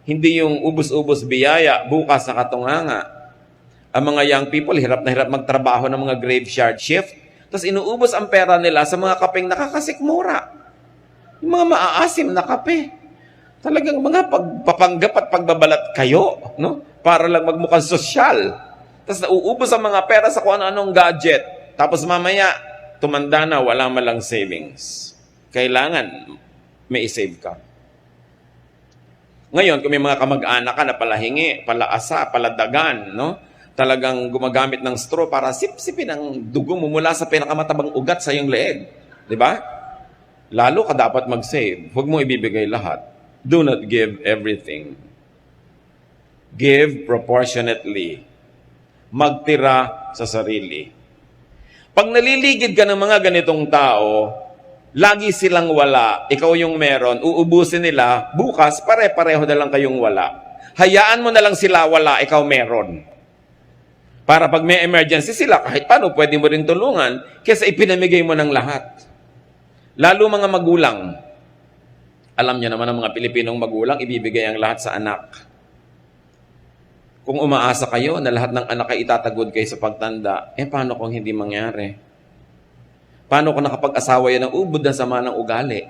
Hindi yung ubos-ubos biyaya, bukas na katunganga. Ang mga young people, hirap na hirap magtrabaho ng mga graveyard shift. Tapos inuubos ang pera nila sa mga kapeng nakakasikmura. Yung mga maaasim na kape. Talagang mga pagpapanggap at pagbabalat kayo, no? Para lang magmukhang sosyal. Tapos nauubos ang mga pera sa kung ano-anong gadget. Tapos mamaya, tumanda na, wala malang savings. Kailangan may isave ka. Ngayon, kung may mga kamag-anak ka na palahingi, palaasa, paladagan, no? Talagang gumagamit ng straw para sip-sipin ang dugo mo mula sa pinakamatabang ugat sa iyong leeg. Di ba? Lalo ka dapat mag-save. Huwag mo ibibigay lahat. Do not give everything. Give proportionately. Magtira sa sarili. Pag naliligid ka ng mga ganitong tao, lagi silang wala, ikaw yung meron, uubusin nila, bukas pare-pareho na lang kayong wala. Hayaan mo na lang sila wala, ikaw meron. Para pag may emergency sila, kahit paano, pwede mo rin tulungan, kaysa ipinamigay mo ng lahat. Lalo mga magulang. Alam niyo naman ang mga Pilipinong magulang, ibibigay ang lahat sa anak. Kung umaasa kayo na lahat ng anak ay itatagod kayo sa pagtanda, paano kung hindi mangyari? Paano kung nakapag-asawa yan ng ubod na sama ng ugali?